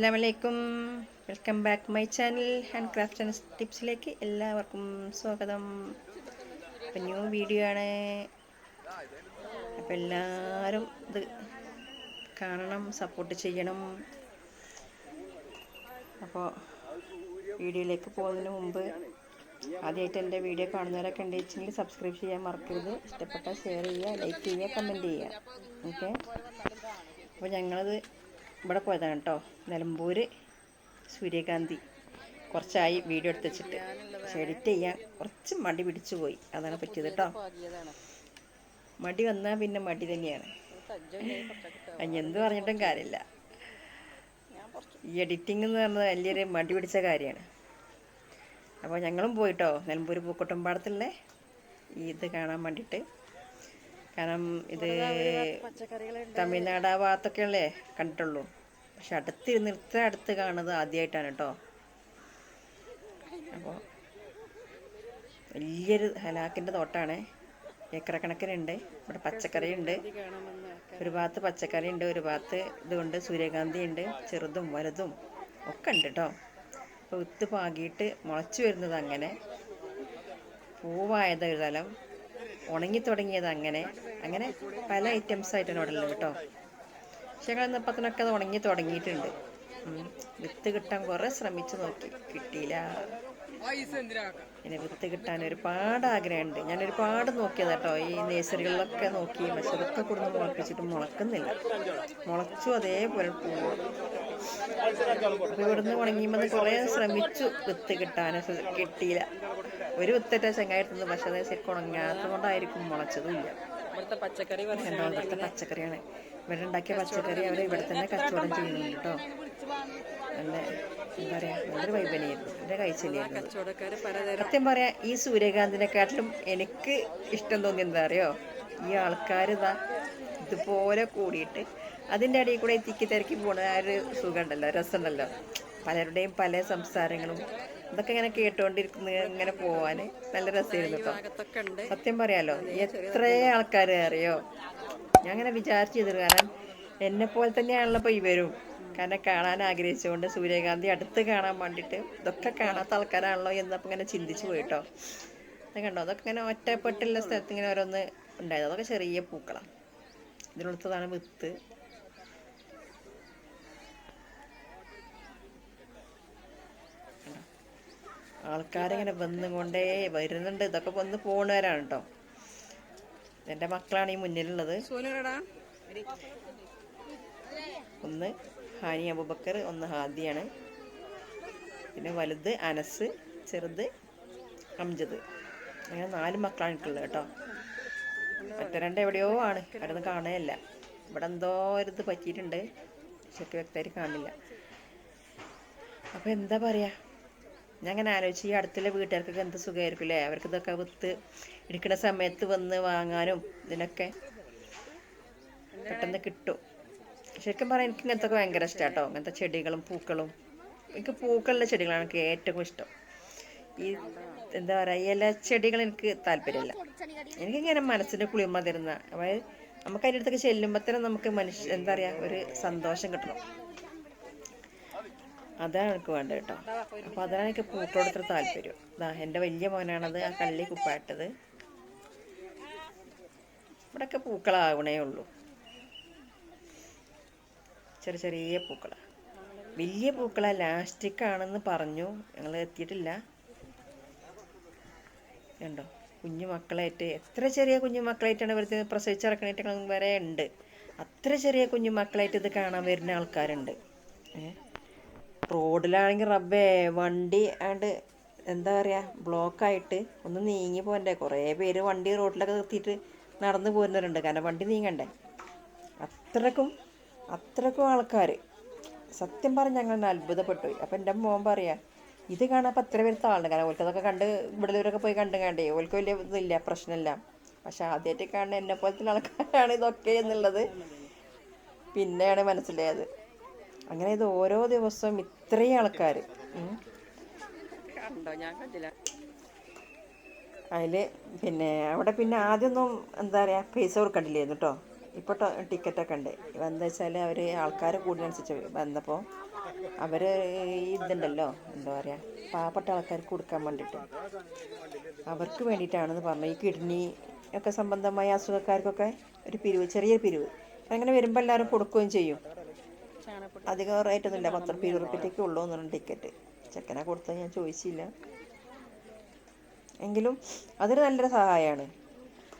അസ്സലാമു അലൈക്കും. Welcome back my channel handcraft and ടിപ്സിലേക്ക് എല്ലാവർക്കും സ്വാഗതം. അപ്പം ന്യൂ വീഡിയോ ആണ്. അപ്പം എല്ലാവരും ഇത് കാണണം, സപ്പോർട്ട് ചെയ്യണം. അപ്പോൾ വീഡിയോയിലേക്ക് പോകുന്നതിന് മുമ്പ് ആദ്യമായിട്ട് എൻ്റെ വീഡിയോ കാണുന്നവരൊക്കെ ഉണ്ടെങ്കിൽ സബ്സ്ക്രൈബ് ചെയ്യാൻ മറക്കരുത്. ഇഷ്ടപ്പെട്ടാൽ ഷെയർ ചെയ്യുക, ലൈക്ക് ചെയ്യുക, കമൻറ്റ് ചെയ്യുക. ഓക്കെ. അപ്പോൾ ഞങ്ങളത് ഇവിടെ പോയതാണ് കേട്ടോ, നിലമ്പൂർ സൂര്യകാന്തി. കുറച്ചായി വീഡിയോ എടുത്ത് വെച്ചിട്ട്, പക്ഷെ എഡിറ്റ് ചെയ്യാൻ കുറച്ച് മടി പിടിച്ചു പോയി. അതാണ് പറ്റിയത് കേട്ടോ. മടി വന്നാൽ പിന്നെ മടി തന്നെയാണ്. എന്ത് പറഞ്ഞിട്ടും കാര്യമില്ല. ഈ എഡിറ്റിംഗ് എന്ന് പറഞ്ഞത് വലിയൊരു മടി പിടിച്ച കാര്യമാണ്. അപ്പോൾ ഞങ്ങളും പോയിട്ടോ നിലമ്പൂർ പൂക്കോട്ടുംപാടത്തുള്ള ഇത് കാണാൻ വേണ്ടിയിട്ട്. കാരണം ഇത് തമിഴ്നാട് ആ ഭാഗത്തൊക്കെയല്ലേ കണ്ടിട്ടുള്ളൂ, പക്ഷെ അടുത്ത് കാണുന്നത് ആദ്യമായിട്ടാണ് കേട്ടോ. അപ്പോൾ വലിയൊരു ഹലാക്കിൻ്റെ തോട്ടമാണ്, ഏക്കറ കണക്കിനുണ്ട്. ഇവിടെ പച്ചക്കറിയുണ്ട്, ഒരു ഭാഗത്ത് പച്ചക്കറി ഉണ്ട്, ഒരു ഭാഗത്ത് ഇതുകൊണ്ട് സൂര്യകാന്തി ഉണ്ട്, ചെറുതും വലുതും ഒക്കെ ഉണ്ട് കേട്ടോ. അപ്പോൾ വിത്ത് പാകിയിട്ട് മുളച്ചു വരുന്നത് അങ്ങനെ, പൂവായത് ഒരു തലം, ഉണങ്ങി തുടങ്ങിയത് അങ്ങനെ അങ്ങനെ പല ഐറ്റംസ് ആയിട്ടാണ് ഇവിടെ ഉള്ളത് കേട്ടോ. പക്ഷെ ഞങ്ങൾ ഇന്നപ്പത്തിനൊക്കെ അത് ഉണങ്ങി തുടങ്ങിയിട്ടുണ്ട്. വിത്ത് കിട്ടാൻ കുറേ ശ്രമിച്ചു നോക്കി, കിട്ടിയില്ല. പിന്നെ വിത്ത് കിട്ടാൻ ഒരുപാട് ആഗ്രഹമുണ്ട്. ഞാൻ ഒരുപാട് നോക്കിയത് കേട്ടോ, ഈ നേഴ്സറികളിലൊക്കെ നോക്കി, പക്ഷെ അതൊക്കെ കൊടുന്ന് മുളപ്പിച്ചിട്ട് മുളക്കുന്നില്ല. മുളച്ചു അതേപോലെ പോവും. അപ്പോൾ ഇവിടുന്ന് ഉണങ്ങിയുമ്പോൾ കുറേ ശ്രമിച്ചു, വിത്ത് കിട്ടാൻ കിട്ടിയില്ല. ഒരു വിത്തിട്ട ചെങ്ങായിട്ടുണ്ട്, പക്ഷെ അത് ശരിക്കും ഉണങ്ങാത്തത് കൊണ്ടായിരിക്കും മുളച്ചതും ഇല്ല. ഇവിടുത്തെ പച്ചക്കറിയാണ്, ഇവിടെ ഉണ്ടാക്കിയ പച്ചക്കറി അവർ ഇവിടെ തന്നെ കച്ചവടം ചെയ്യുന്നുണ്ട് കേട്ടോ. നല്ല എന്താ പറയുക, നല്ലൊരു വൈബനെയായിരുന്നു, എൻ്റെ കഴിച്ചില്ലായിരുന്നു. സത്യം പറയാം, ഈ സൂര്യകാന്തിനെക്കാട്ടിലും എനിക്ക് ഇഷ്ടം തോന്നി എന്താ അറിയോ, ഈ ആൾക്കാർ ഇതുപോലെ കൂടിയിട്ട് അതിൻ്റെ ഇടയിൽ കൂടെ തിക്കി തിരക്കി പോണ ആ ഒരു സുഖമുണ്ടല്ലോ, രസമുണ്ടല്ലോ. പലരുടെയും പല സംസാരങ്ങളും ഇതൊക്കെ ഇങ്ങനെ കേട്ടുകൊണ്ടിരിക്കുന്ന ഇങ്ങനെ പോവാൻ നല്ല രസമായിരുന്നു കേട്ടോ. സത്യം പറയാലോ, എത്ര ആൾക്കാർ അറിയോ, ഞാൻ അങ്ങനെ വിചാരിച്ചു ചെയ്തിരുന്നു. കാരണം എന്നെപ്പോലെ തന്നെയാണല്ലോ ഇപ്പോൾ ഇവരും, കാരണം കാണാൻ ആഗ്രഹിച്ചുകൊണ്ട് സൂര്യകാന്തി അടുത്ത് കാണാൻ വേണ്ടിയിട്ട്. ഇതൊക്കെ കാണാത്ത ആൾക്കാരാണല്ലോ എന്നപ്പോൾ ഇങ്ങനെ ചിന്തിച്ചു പോയിട്ടോ. അത് കണ്ടോ, അതൊക്കെ ഇങ്ങനെ ഒറ്റപ്പെട്ടുള്ള സ്ഥലത്ത് ഇങ്ങനെ ഓരോന്ന് ഉണ്ടായത്. അതൊക്കെ ചെറിയ പൂക്കളാണ്, ഇതിനുള്ളതാണ് വിത്ത്. ആൾക്കാരിങ്ങനെ വന്നുകൊണ്ടേ വരുന്നുണ്ട്. ഇതൊക്കെ വന്ന് പോണവരാണ് കേട്ടോ. എൻ്റെ മക്കളാണ് ഈ മുന്നിലുള്ളത്. ഒന്ന് ഹാനി അബൂബക്കർ, ഒന്ന് ഹാദിയാണ്, പിന്നെ വലുത് അനസ്, ചെറുത് അംജദ്. അങ്ങനെ 4 മക്കളാണ് എനിക്കുള്ളത് കേട്ടോ. മറ്റേ 2 എവിടെയോ ആണ്, അവിടെ കാണുകയല്ല. ഇവിടെ എന്തോ ഒരു ഇത് പറ്റിയിട്ടുണ്ട്, ശരിക്കും വ്യക്തമായിട്ട് കാണില്ല. അപ്പോൾ എന്താ പറയുക, ഞാൻ അങ്ങനെ ആലോചിച്ച്, ഈ അടുത്തുള്ള വീട്ടുകാർക്കൊക്കെ എന്ത് സുഖമായിരിക്കും അല്ലേ. അവർക്ക് ഇതൊക്കെ വിത്ത് എടുക്കുന്ന സമയത്ത് വന്ന് വാങ്ങാനും ഇതിനൊക്കെ പെട്ടെന്ന് കിട്ടും. ശരിക്കും പറയാൻ എനിക്ക് ഇങ്ങനത്തെ ഭയങ്കര ഇഷ്ടമാണ് കേട്ടോ, ഇങ്ങനത്തെ ചെടികളും പൂക്കളും. എനിക്ക് പൂക്കളുള്ള ചെടികളാണ് എനിക്ക് ഏറ്റവും ഇഷ്ടം. ഈ എന്താ പറയുക, ഇല ചെടികൾ എനിക്ക് താല്പര്യമില്ല. എനിക്കിങ്ങനെ മനസ്സിന് കുളിർമ തരുന്ന, അതായത് നമുക്ക് അതിൻ്റെ അടുത്തൊക്കെ ചെല്ലുമ്പോൾ തന്നെ നമുക്ക് എന്താ പറയുക, ഒരു സന്തോഷം കിട്ടണം. അതാണ് എനിക്ക് വേണ്ടത് കേട്ടോ. അപ്പോൾ അതാണ് എനിക്ക് പൂക്കളോട് ഇത്ര താല്പര്യം. എൻ്റെ വലിയ മോനാണത്, ആ കള്ളി കുപ്പായിട്ടത്. ഇവിടെയൊക്കെ പൂക്കളാവണേ ഉള്ളൂ, ചെറിയ ചെറിയ പൂക്കളാണ്. വലിയ പൂക്കളാണ്, ലാസ്റ്റിക്കാണെന്ന് പറഞ്ഞു, ഞങ്ങൾ എത്തിയിട്ടില്ല. കണ്ടോ, കുഞ്ഞു മക്കളായിട്ട്, എത്ര ചെറിയ കുഞ്ഞു മക്കളായിട്ടാണ് ഇവർ പ്രസവിച്ചിറക്കണേറ്റ് വരെ ഉണ്ട്. അത്ര ചെറിയ കുഞ്ഞു മക്കളായിട്ട് ഇത് കാണാൻ വരുന്ന ആൾക്കാരുണ്ട്. റോഡിലാണെങ്കിൽ റബ്ബേ വണ്ടി ആണ്ട് എന്താ പറയുക, ബ്ലോക്കായിട്ട് ഒന്ന് നീങ്ങി പോകണ്ടേ. കുറേ പേര് വണ്ടി റോഡിലൊക്കെ നിർത്തിയിട്ട് നടന്നു പോരുന്നവരുണ്ട്, കാരണം വണ്ടി നീങ്ങണ്ടേ. അത്രക്കും ആൾക്കാർ. സത്യം പറഞ്ഞ് ഞങ്ങൾ അത്ഭുതപ്പെട്ടു. അപ്പോൾ എൻ്റെ മോൻ പറയാ, ഇത് കാണാൻ അത്ര പേര് താളുണ്ട്, കാരണം ഓൽക്കതൊക്കെ കണ്ട് ഇവിടെയൊക്കെ പോയി കണ്ടേ ഓൽക്ക് വലിയ ഇതില്ല, പ്രശ്നമില്ല. പക്ഷെ ആദ്യമായിട്ട് കാണുന്ന എന്നെ പോലത്തെ ആൾക്കാരാണ് ഇതൊക്കെ എന്നുള്ളത് പിന്നെയാണ് മനസ്സിലായത്. അങ്ങനെ ഇത് ഓരോ ദിവസവും ഇത്രയും ആൾക്കാർ. അതിൽ പിന്നെ അവിടെ പിന്നെ ആദ്യമൊന്നും എന്താ പറയുക, പൈസ കൊടുക്കണ്ടില്ലായിരുന്നു കേട്ടോ. ഇപ്പോൾ ടിക്കറ്റൊക്കെ ഉണ്ട്. എന്താ വെച്ചാൽ അവർ ആൾക്കാർ കൂടുന്നതനുസരിച്ച് വന്നപ്പോൾ അവർ ഇതുണ്ടല്ലോ എന്താ പറയുക, പാവപ്പെട്ട ആൾക്കാർക്ക് കൊടുക്കാൻ വേണ്ടിയിട്ട് അവർക്ക് വേണ്ടിയിട്ടാണെന്ന് പറഞ്ഞു. ഈ കിഡ്നി ഒക്കെ സംബന്ധമായ അസുഖക്കാർക്കൊക്കെ ഒരു പിരിവ്, ചെറിയൊരു പിരിവ് അങ്ങനെ വരുമ്പോൾ എല്ലാവരും കൊടുക്കുകയും ചെയ്യും. അധികം റേറ്റൊന്നുമില്ല, 10-20 റുപ്യത്തേക്ക് ഉള്ളൂ എന്നാണ് ടിക്കറ്റ്. ചെക്കനെ കൊടുത്തത് ഞാൻ ചോദിച്ചില്ല, എങ്കിലും അതൊരു നല്ലൊരു സഹായമാണ്.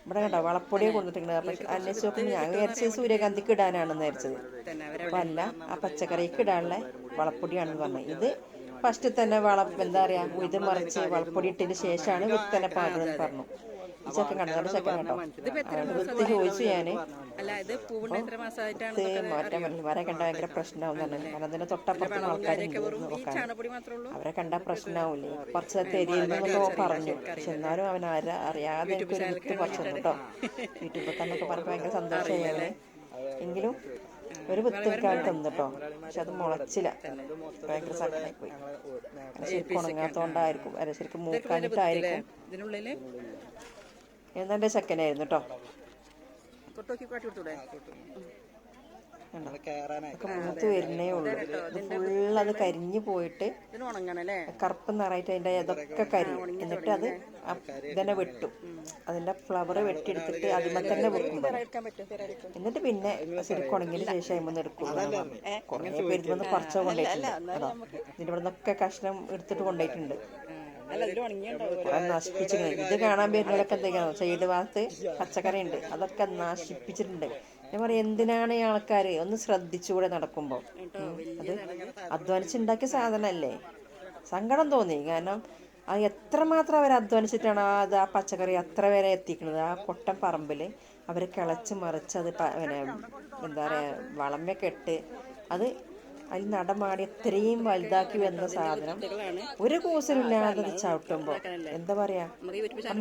ഇവിടെ കണ്ടോ വളപ്പൊടിയെ കൊടുത്തിട്ടുണ്ട്. പക്ഷെ അന്വേഷിച്ച് നോക്കുമ്പോൾ ഞാൻ വിചാരിച്ചത് സൂര്യകാന്തിക്ക് ഇടാനാണെന്ന് വിചാരിച്ചത്. അപ്പം അല്ല, ആ പച്ചക്കറിക്ക് ഇടാനുള്ള വളപ്പൊടിയാണെന്ന് പറഞ്ഞു. ഇത് ഫസ്റ്റ് തന്നെ എന്താ പറയുക, ഇത് മറിച്ച് വളപ്പൊടി ഇട്ടതിന് ശേഷമാണ് വിത്തനെ പാടുന്നത് പറഞ്ഞു. ഈ ചക്കൻ കണ്ടോ, ചക്കൻ കേട്ടോ, വിത്ത് ചോദിച്ചു ഞാൻ. മാറ്റാൻ പറ്റില്ല, വരെ കണ്ട ഭയങ്കര പ്രശ്നമാവും തന്നെ. കാരണം അതിന്റെ തൊട്ടപ്പുറത്തും ആൾക്കാരുണ്ട് നോക്കാൻ, അവരെ കണ്ടാൽ പ്രശ്നമാവില്ലേ. കുറച്ച് തെരിയെന്നൊക്കെ പറഞ്ഞു. പക്ഷെ എന്നാലും അവൻ അറിയാതെ എനിക്കൊരു വിത്ത് പറിച്ചു കേട്ടോ. യൂട്യൂബിൽ തന്നൊക്കെ പറഞ്ഞപ്പോൾ ഭയങ്കര സന്തോഷമായി അവന്. എങ്കിലും ഒരു വിത്ത് എനിക്ക് അവൻ തന്നിട്ടോ. പക്ഷെ അത് മുളച്ചില്ല, ഭയങ്കര സങ്കടമായി പോയി. ശരിക്കും ഉണങ്ങാത്തോണ്ടായിരിക്കും, അല്ല ശരിക്കും മൂക്കാഞ്ഞിട്ടായിരിക്കും. എന്നെ ചക്കനായിരുന്നു കേട്ടോ. മൂത്ത് വരുന്നേ ഉള്ളൂ. ഇത് ഫുള്ളത് കരിഞ്ഞു പോയിട്ട് കറുപ്പ് നിറയിട്ട് അതിൻ്റെ ഇതൊക്കെ കരി. എന്നിട്ട് അത് ഇതന്നെ വെട്ടും, അതിൻ്റെ ഫ്ലവർ വെട്ടിയെടുത്തിട്ട് അതിന്മേൽ തന്നെ വെക്കും. എന്നിട്ട് പിന്നെ ശരിക്കും ഉണങ്ങിയതിന് ശേഷം അതിന്മേൽ എടുക്കും. കുറേ പേര് ഇതിൽ പറിച്ചു കൊണ്ടുപോയിട്ടുണ്ട്. അതോ ഇതിൻ്റെ ഇവിടെ നിന്നൊക്കെ കഷ്ണം എടുത്തിട്ട് കൊണ്ടുപോയിട്ടുണ്ട്. നശിപ്പിച്ചിട്ടുണ്ട്. ഇത് കാണാൻ വരുന്നവരൊക്കെ എന്തൊക്കെയാണോ, സൈഡ് ഭാഗത്ത് പച്ചക്കറി ഉണ്ട്, അതൊക്കെ നശിപ്പിച്ചിട്ടുണ്ട്. ഞാൻ പറയാം, എന്തിനാണ് ഈ ആൾക്കാർ ഒന്ന് ശ്രദ്ധിച്ചുകൂടെ നടക്കുമ്പോൾ. അത് അധ്വാനിച്ചുണ്ടാക്കിയ സാധനമല്ലേ. സങ്കടം തോന്നി. കാരണം അത് എത്രമാത്രം അവർ അധ്വാനിച്ചിട്ടാണ് ആ പച്ചക്കറി അത്ര വരെ എത്തിക്കുന്നത്. ആ കൊട്ടൻ പറമ്പിൽ അവർ കിളച്ച് മറിച്ച് അത് പിന്നെ എന്താ പറയുക, വളമൊക്കെ ഇട്ട് അത് അതിൽ നടമാടി ഇത്രയും വലുതാക്കി വന്ന സാധനം ഒരു കൂസലില്ലാതെ ചവിട്ടുമ്പോൾ എന്താ പറയാ.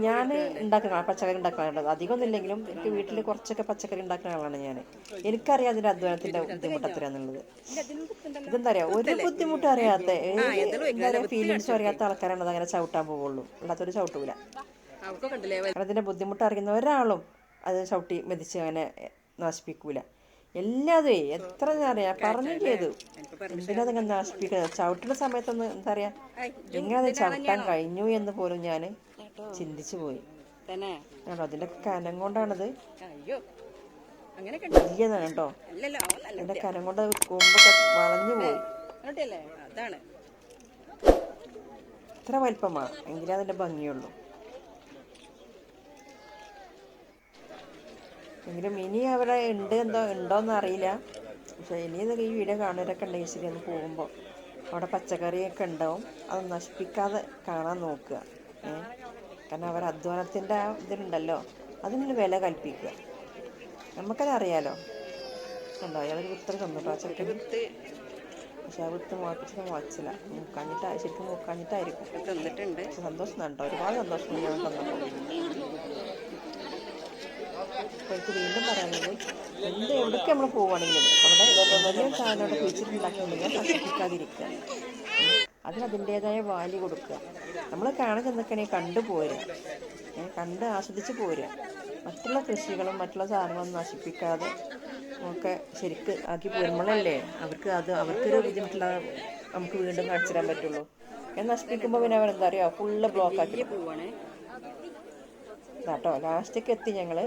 ഞാൻ ഉണ്ടാക്കുന്ന പച്ചക്കറി ഉണ്ടാക്കാറുണ്ട്, അധികം ഒന്നുമില്ലെങ്കിലും എനിക്ക് വീട്ടിൽ കുറച്ചൊക്കെ പച്ചക്കറി ഉണ്ടാക്കുന്ന ആളാണ് ഞാൻ. എനിക്കറിയാം അതിന്റെ അധ്വാനത്തിന്റെ ബുദ്ധിമുട്ട് എത്രയാന്നുള്ളത്. ഇതെന്താ പറയാ, ഒരു ബുദ്ധിമുട്ടും അറിയാത്ത, എന്താ പറയുക, ഫീലിങ്സും അറിയാത്ത ആൾക്കാരാണ് അത് അങ്ങനെ ചവിട്ടാൻ പോവുള്ളൂ. അല്ലാത്തൊരു ചവിട്ടൂല. അതിന്റെ ബുദ്ധിമുട്ട് അറിയുന്ന ഒരാളും അത് ചവിട്ടി മെതിച്ച് അങ്ങനെ നശിപ്പിക്കൂല. എല്ലാതും എത്ര അറിയാം പറഞ്ഞു ചെയ്തു. എന്തിനതിങ്ങനെ നശിപ്പിക്കുന്നത്? ചവിട്ടുന്ന സമയത്തൊന്ന് എന്താ പറയാ, എങ്ങനെ ചവിട്ടാൻ കഴിഞ്ഞു എന്ന് പോലും ഞാൻ ചിന്തിച്ചു പോയി. അതിന്റെ കനം കൊണ്ടാണത്, വലിയതാണ് കേട്ടോ. അതിന്റെ കനം കൊണ്ട് കൊമ്പൊക്കെ വളഞ്ഞു പോയി. ഇത്ര വലിപ്പമാണ് എങ്കിലേ അതിന്റെ ഭംഗിയുള്ളൂ. എങ്കിലും ഇനി അവിടെ ഉണ്ടോയെന്ന് അറിയില്ല. പക്ഷെ ഇനി ഇതൊക്കെ ഈ വീഡിയോ കാണുന്നവരൊക്കെ ഉണ്ടെങ്കിൽ ശരി, ഒന്ന് പോകുമ്പോൾ അവിടെ പച്ചക്കറിയൊക്കെ ഉണ്ടാവും, അത് നശിപ്പിക്കാതെ കാണാൻ നോക്കുക. കാരണം അവർ അധ്വാനത്തിൻ്റെ ആ ഇതിലുണ്ടല്ലോ, അതിന് വില കൽപ്പിക്കുക. നമുക്കത് അറിയാലോ. ഉണ്ടോ അയാൾ വിത്ത് തന്നിട്ടോ ചക്കന്. പക്ഷെ ആ വിത്ത് മുളപ്പിച്ചിട്ട് മുളച്ചില്ല, ശരിക്കും മൂക്കാഞ്ഞിട്ടായിരിക്കും. പക്ഷെ സന്തോഷം കണ്ടോ, ഒരുപാട് സന്തോഷം ഞാൻ തന്നപ്പോൾ. അപ്പോൾ എനിക്ക് വീണ്ടും പറയാനുള്ളത്, എവിടേക്ക് നമ്മൾ പോവുകയാണെങ്കിലും അവിടെ വലിയ സാധനം അവിടെ കുഴിച്ചിട്ടുണ്ടാക്കുന്നുണ്ടെങ്കിൽ നശിപ്പിക്കാതിരിക്കുക. അതിനതിൻ്റെതായ വാല്യൂ കൊടുക്കുക. നമ്മൾ കാണാൻ ചെന്നിക്കണെങ്കിൽ കണ്ടു പോരുക, കണ്ട് ആസ്വദിച്ച് പോരുക. മറ്റുള്ള കൃഷികളും മറ്റുള്ള സാധനങ്ങളും നശിപ്പിക്കാതെ ഒക്കെ ശരിക്ക് ആക്കി പോരുമ്പോഴല്ലേ അവർക്കൊരു ബുദ്ധിമുട്ടുള്ള നമുക്ക് വീണ്ടും കാണിച്ചു തരാൻ പറ്റുള്ളൂ. നശിപ്പിക്കുമ്പോൾ പിന്നെ അവരെന്താ പറയുക, ഫുള്ള് ബ്ലോക്ക് ആക്കി പോവാണ് കേട്ടോ. ലാസ്റ്റേക്ക് എത്തി ഞങ്ങൾ.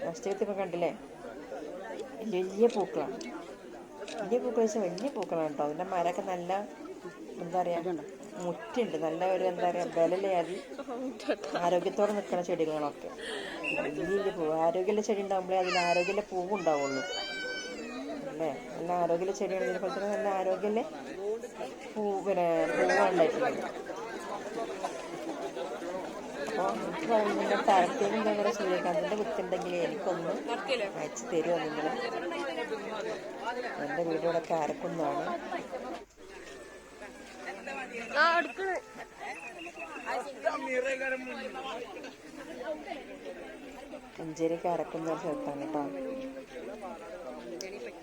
ലാസ്റ്റേക്ക് എത്തിയപ്പോൾ കണ്ടില്ലേ, വലിയ പൂക്കളാണ്. വലിയ പൂക്കൾ വെച്ചാൽ വലിയ പൂക്കളാണ് കേട്ടോ. അതിൻ്റെ മരമൊക്കെ നല്ല എന്താ പറയുക, മുറ്റുണ്ട്, നല്ല ഒരു എന്താ പറയുക, ബലലയാതി ആരോഗ്യത്തോടെ നിൽക്കുന്ന ചെടികളൊക്കെ. വലിയ പൂവ്, ആരോഗ്യമുള്ള ചെടി ഉണ്ടാകുമ്പോഴേ അതിൽ ആരോഗ്യമുള്ള പൂവ് ഉണ്ടാവുള്ളൂ അല്ലേ. നല്ല ആരോഗ്യമുള്ള ചെടിയാണ്. ഇതിനെപ്പോലെ തന്നെ നല്ല ആരോഗ്യമുള്ള പൂവാണ് ഉണ്ടായിട്ടുള്ളത്. അപ്പോൾ എനിക്ക് പറയുന്നത്, താരത്തേക്കും ഞങ്ങളുടെ സൂര്യകാന്തിൻ്റെ വിത്തുണ്ടെങ്കിൽ എനിക്കൊന്ന് അയച്ചു തരുമോ നിങ്ങൾ? എൻ്റെ വീടിനോടൊക്കെ ആരക്കൊന്നാണ്. മഞ്ചേരിക്ക് അരക്കുന്ന സ്ഥലത്താണ് കേട്ടോ.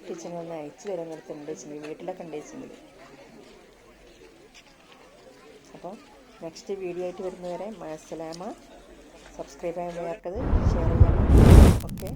കിച്ചണിൽ അയച്ചു തരാൻ കൊടുത്തുണ്ട് വെച്ചെങ്കിൽ, വീട്ടിലൊക്കെ ഉണ്ട് വെച്ചെങ്കിൽ. അപ്പോൾ നെക്സ്റ്റ് വീഡിയോ ആയിട്ട് വരുന്നവരെ മഅസ്സലാമ. സബ്സ്ക്രൈബ് ചെയ്യാൻ മറക്കരുത്, ഷെയർ ചെയ്യണം. ഓക്കെ.